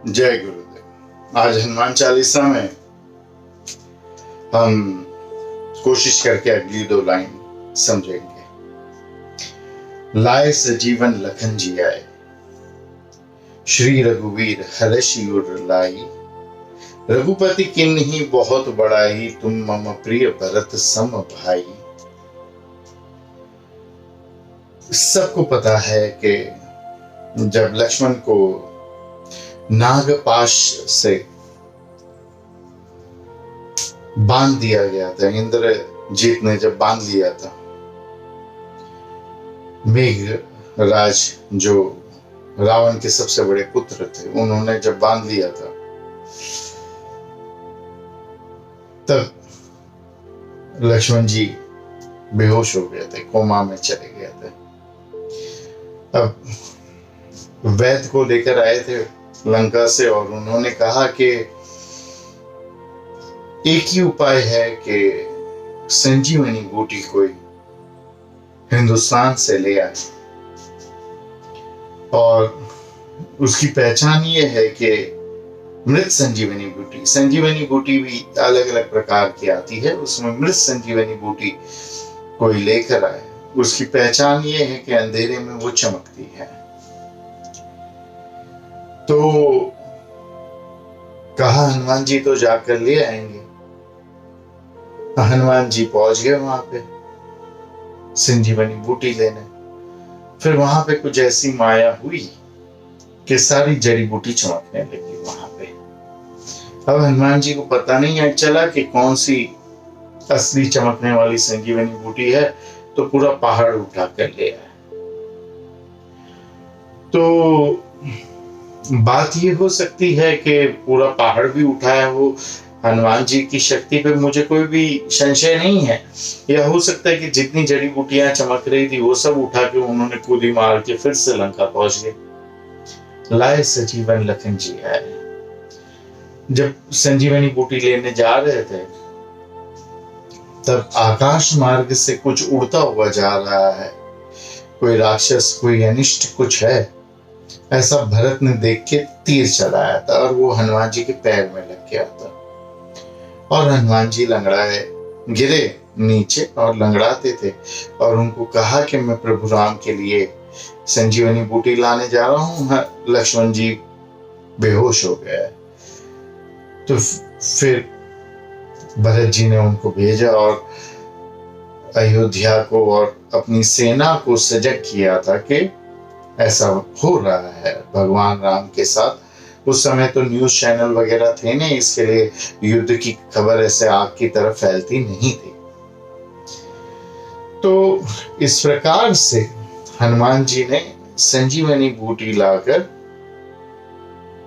जय गुरुदेव। आज हनुमान चालीसा में हम कोशिश करके अगली 2 लाइन समझेंगे। लाए सजीवन लखन जी आए, श्री रघुवीर हरषि उर लाई। रघुपति किन्हीं बहुत बड़ाई, तुम मम प्रिय भरत सम भाई। सबको पता है कि जब लक्ष्मण को नागपाश से बांध दिया गया था, इंद्रजीत ने जब बांध लिया था, मेघराज जो रावण के सबसे बड़े पुत्र थे, उन्होंने जब बांध लिया था, तब लक्ष्मण जी बेहोश हो गए थे, कोमा में चले गए थे। अब वैद्य को लेकर आए थे लंका से और उन्होंने कहा कि एक ही उपाय है कि संजीवनी बूटी कोई हिंदुस्तान से ले आए, और उसकी पहचान ये है कि मृत संजीवनी बूटी। संजीवनी बूटी भी अलग अलग प्रकार की आती है, उसमें मृत संजीवनी बूटी कोई लेकर आए। उसकी पहचान ये है कि अंधेरे में वो चमकती है। तो कहा हनुमान जी तो जाकर ले आएंगे। हनुमान जी पहुंच गए वहां पे संजीवनी बूटी लेने। फिर वहां पे कुछ ऐसी माया हुई कि सारी जड़ी बूटी चमकने लगी वहां पे। अब हनुमान जी को पता नहीं चला कि कौन सी असली चमकने वाली संजीवनी बूटी है, तो पूरा पहाड़ उठा कर ले आए। तो बात ये हो सकती है कि पूरा पहाड़ भी उठाया हो हनुमान जी की शक्ति पे, मुझे कोई भी संशय नहीं है। या हो सकता है कि जितनी जड़ी बूटियां चमक रही थी वो सब उठा के उन्होंने कूदी मार के फिर से लंका पहुंच गए। लाए सजीवन लखन जी आए। जब संजीवनी बूटी लेने जा रहे थे, तब आकाश मार्ग से कुछ उड़ता हुआ जा रहा है, कोई राक्षस, कोई अनिष्ट कुछ है, ऐसा भरत ने देख के तीर चलाया था और वो हनुमान जी के पैर में लग गया था। और हनुमान जी लंगड़ाए गिरे नीचे और लंगड़ाते थे, और उनको कहा कि मैं प्रभु राम के लिए संजीवनी बूटी लाने जा रहा हूं। लक्ष्मण जी बेहोश हो गए। तो फिर भरत जी ने उनको भेजा और अयोध्या को और अपनी सेना को सजग किया था कि ऐसा हो रहा है भगवान राम के साथ। उस समय तो न्यूज चैनल वगैरह थे नहीं, इसके लिए युद्ध की खबर ऐसे आग की तरह फैलती नहीं थी। तो इस प्रकार से हनुमान जी ने संजीवनी बूटी लाकर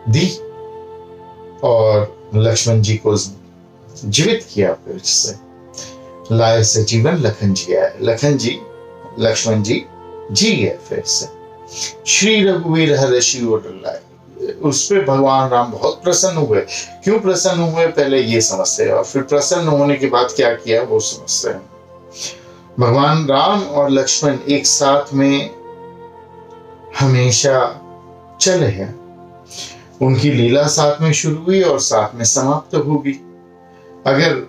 दी और लक्ष्मण जी को जीवित किया। फिर से लाए सजीवन लखन जी आए। लखन जी, लक्ष्मण जी जी गए फिर से। श्री रघुवीर हरषि उर लाई। उस पे भगवान राम बहुत प्रसन्न हुए। क्यों प्रसन्न हुए पहले ये समझते हैं, और फिर प्रसन्न होने के बाद क्या किया वो समझते हैं। भगवान राम और लक्ष्मण एक साथ में हमेशा चले हैं। उनकी लीला साथ में शुरू हुई और साथ में समाप्त होगी। अगर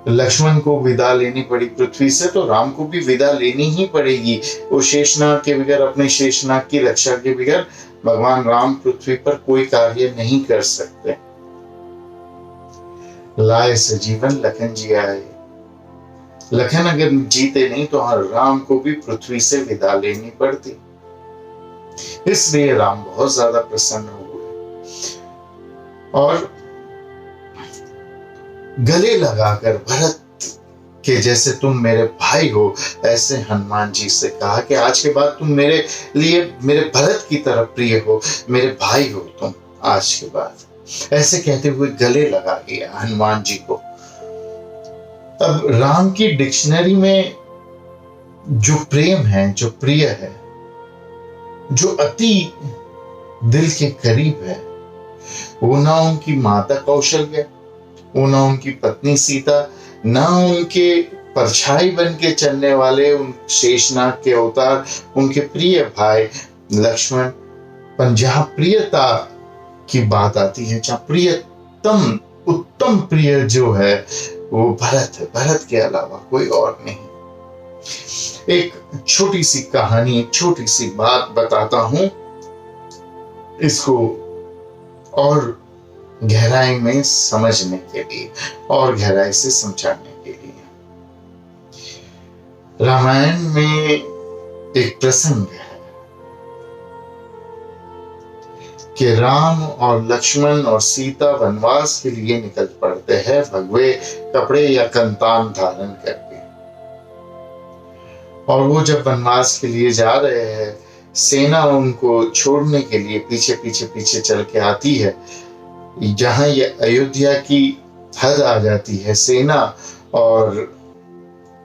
लक्ष्मण को विदा लेनी पड़ी पृथ्वी से, तो राम को भी विदा लेनी ही पड़ेगी। वो शेषनाग के बगैर, अपने शेषनाग की रक्षा के बगैर भगवान राम पृथ्वी पर कोई कार्य नहीं कर सकते। लाए सजीवन लखन जी आए। लखन अगर जीते नहीं तो राम को भी पृथ्वी से विदा लेनी पड़ती। इसलिए राम बहुत ज्यादा प्रसन्न हुए और गले लगाकर भरत के जैसे तुम मेरे भाई हो, ऐसे हनुमान जी से कहा कि आज के बाद तुम मेरे लिए मेरे भरत की तरह प्रिय हो, मेरे भाई हो तुम आज के बाद। ऐसे कहते हुए गले लगा लिया हनुमान जी को। अब राम की डिक्शनरी में जो प्रेम है, जो प्रिय है, जो अति दिल के करीब है, वो ना उनकी माता कौशल्या, वो ना उनकी पत्नी सीता, ना उनके परछाई बन के चलने वाले उन शेषनाग के अवतार, उनके प्रिय भाई लक्ष्मण। पर जहां प्रियता की बात आती है, जहाँ प्रियतम उत्तम प्रिय जो है वो भरत है। भरत के अलावा कोई और नहीं। एक छोटी सी कहानी, एक छोटी सी बात बताता हूं, इसको और गहराई में समझने के लिए और गहराई से समझाने के लिए। रामायण में एक प्रसंग है कि राम और लक्ष्मण और सीता वनवास के लिए निकल पड़ते हैं, भगवे कपड़े या कंतान धारण करके। और वो जब वनवास के लिए जा रहे हैं, सेना उनको छोड़ने के लिए पीछे पीछे पीछे चल के आती है। जहां ये अयोध्या की हद आ जाती है, सेना और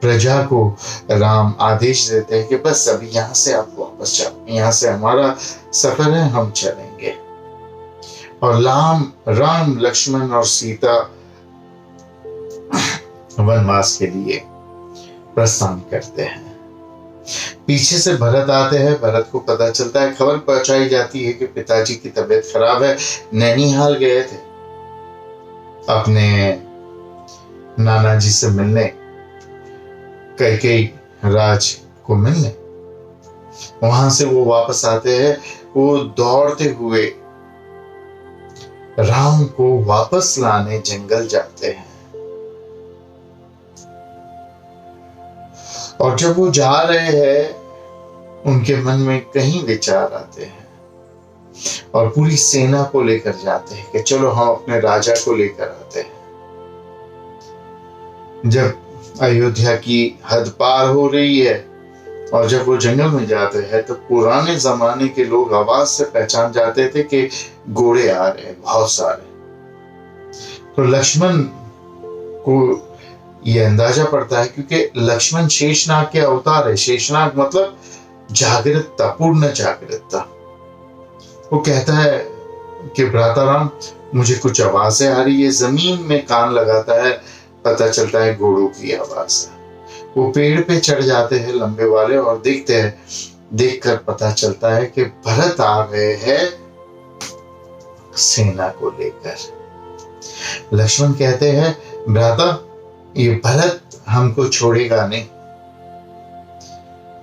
प्रजा को राम आदेश देते हैं कि बस अभी यहां से आप वापस जाओ, यहां से हमारा सफर है, हम चलेंगे। और राम लक्ष्मण और सीता वनवास के लिए प्रस्थान करते हैं। पीछे से भरत आते हैं। भरत को पता चलता है, खबर पहुंचाई जाती है कि पिताजी की तबीयत खराब है, नैनीहाल गए थे अपने नाना जी से मिलने, कैकेयी राज को मिलने। वहां से वो वापस आते हैं। वो दौड़ते हुए राम को वापस लाने जंगल जाते हैं। और जब वो जा रहे हैं, उनके मन में कहीं विचार आते हैं और पूरी सेना को लेकर जाते हैं कि चलो हम अपने राजा को लेकर आते हैं। जब अयोध्या की हद पार हो रही है और जब वो जंगल में जाते हैं, तो पुराने जमाने के लोग आवाज से पहचान जाते थे कि घोड़े आ रहे हैं बहुत सारे। तो लक्ष्मण को ये अंदाजा पड़ता है, क्योंकि लक्ष्मण शेषनाग के अवतार है। शेषनाग मतलब जागृतता, पूर्ण जागृतता। वो कहता है कि भ्राताराम, मुझे कुछ आवाजें आ रही है। जमीन में कान लगाता है, पता चलता है घोड़ों की आवाज है। वो पेड़ पे चढ़ जाते हैं लंबे वाले और देखते हैं। देखकर पता चलता है कि भरत आ गए हैं सेना को लेकर। लक्ष्मण कहते हैं, भ्राता, ये भरत हमको छोड़ेगा नहीं।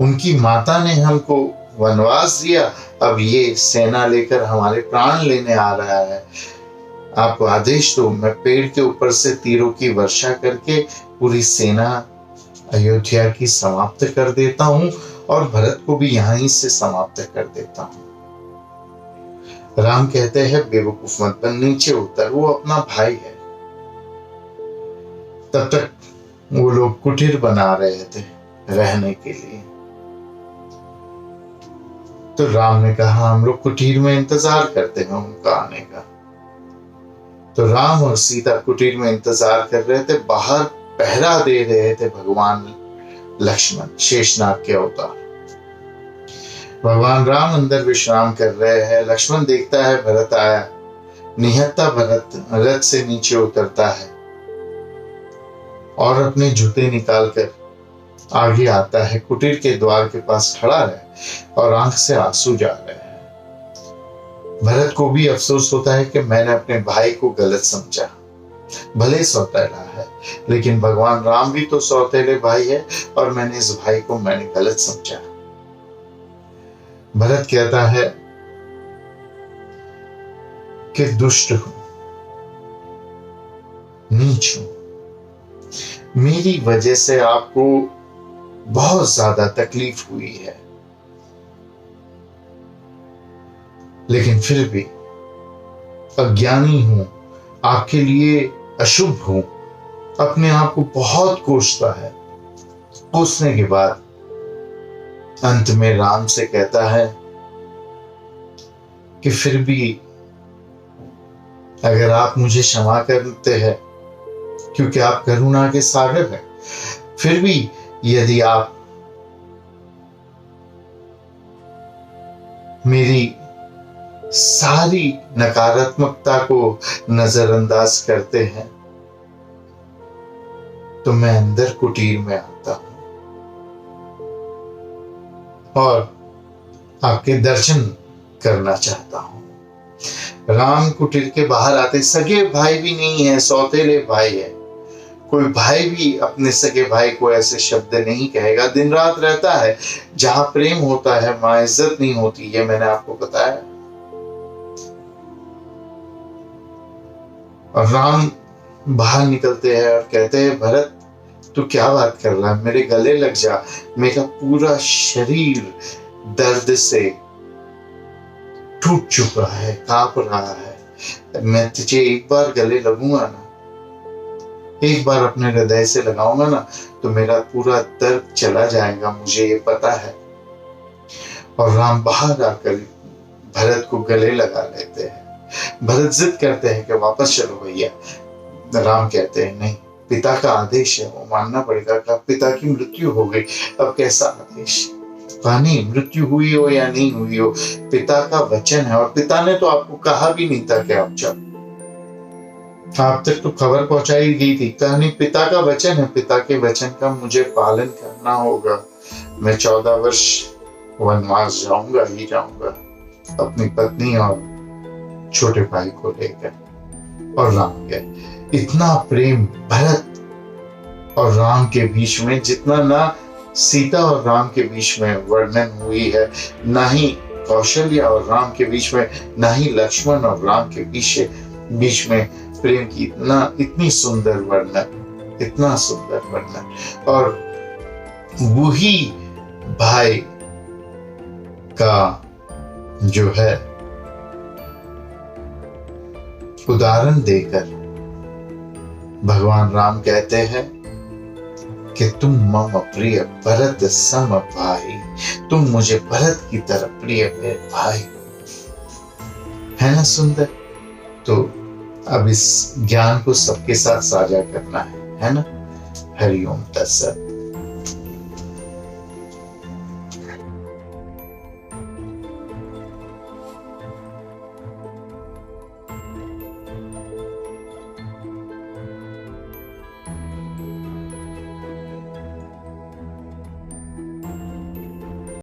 उनकी माता ने हमको वनवास दिया, अब ये सेना लेकर हमारे प्राण लेने आ रहा है। आप आदेश दो, मैं पेड़ के ऊपर से तीरों की वर्षा करके पूरी सेना अयोध्या की समाप्त कर देता हूं और भरत को भी यहीं से समाप्त कर देता हूं। राम कहते हैं, बेवकूफ मत बन, नीचे उतर, वो अपना भाई है। तब तक वो लोग कुटीर बना रहे थे रहने के लिए। तो राम ने कहा, हम लोग कुटीर में इंतजार करते हैं उनका आने का। तो राम और सीता कुटीर में इंतजार कर रहे थे। बाहर पहरा दे रहे थे भगवान लक्ष्मण, शेषनाग के अवतार। भगवान राम अंदर विश्राम कर रहे हैं। लक्ष्मण देखता है भरत आया। निहत्था भरत रथ से नीचे उतरता है और अपने जूते निकालकर आगे आता है। कुटीर के द्वार के पास खड़ा है और आंख से आंसू जा रहे हैं। भरत को भी अफसोस होता है कि मैंने अपने भाई को गलत समझा। भले सौतेला है, लेकिन भगवान राम भी तो सौतेले भाई है और मैंने इस भाई को गलत समझा। भरत कहता है कि दुष्ट हूं, नीच हूं, मेरी वजह से आपको बहुत ज्यादा तकलीफ हुई है, लेकिन फिर भी अज्ञानी हूं, आपके लिए अशुभ हूं। अपने आप को बहुत कोसता है। कोसने के बाद अंत में राम से कहता है कि फिर भी अगर आप मुझे क्षमा करते हैं, क्योंकि आप करुणा के सागर हैं, फिर भी यदि आप मेरी सारी नकारात्मकता को नजरअंदाज करते हैं, तो मैं अंदर कुटीर में आता हूं और आपके दर्शन करना चाहता हूं। राम कुटीर के बाहर आते, सगे भाई भी नहीं है, सौतेले भाई है। कोई भाई भी अपने सगे भाई को ऐसे शब्द नहीं कहेगा। दिन रात रहता है, जहां प्रेम होता है वहां इज्जत नहीं होती, ये मैंने आपको बताया। और राम बाहर निकलते हैं और कहते हैं, भरत तू क्या बात कर रहा है, मेरे गले लग जा, मेरा पूरा शरीर दर्द से टूट चुका है, कांप रहा है। मैं तुझे एक बार गले लगूंगा ना, एक बार अपने हृदय से लगाऊंगा ना, तो मेरा पूरा दर्द चला जाएगा, मुझे ये पता है। और राम बाहर आकर भरत को गले लगा लेते हैं। भरत जिद करते हैं कि वापस चलो भैया। राम कहते हैं नहीं, पिता का आदेश है, वो मानना पड़ेगा। कि पिता की मृत्यु हो गई, अब कैसा आदेश? नहीं, मृत्यु हुई हो या नहीं हुई हो, पिता का वचन है। और पिता ने तो आपको कहा भी नहीं था कि आप जाओ, आप तक तो खबर पहुंचाई गई थी। कहानी पिता का वचन है, पिता के वचन का मुझे पालन करना होगा। मैं 14 वर्ष वनवास जाऊंगा ही जाऊंगा, अपनी पत्नी और छोटे भाई को लेकर। और राम गए। इतना प्रेम भरत और राम के बीच में जितना ना सीता और राम के बीच में वर्णन हुई है, ना ही कौशल्या और राम के बीच में, ना ही लक्ष्मण और राम के बीच में प्रेम की इतनी सुंदर वर्णन, इतना सुंदर वर्णन। और वही भाई का जो है उदाहरण देकर भगवान राम कहते हैं कि तुम मम प्रिय भरत सम भाई, तुम मुझे भरत की तरह प्रिय मेरे भाई। है ना सुंदर? तो अब इस ज्ञान को सबके साथ साझा करना है ना? हरिओम तत्सत।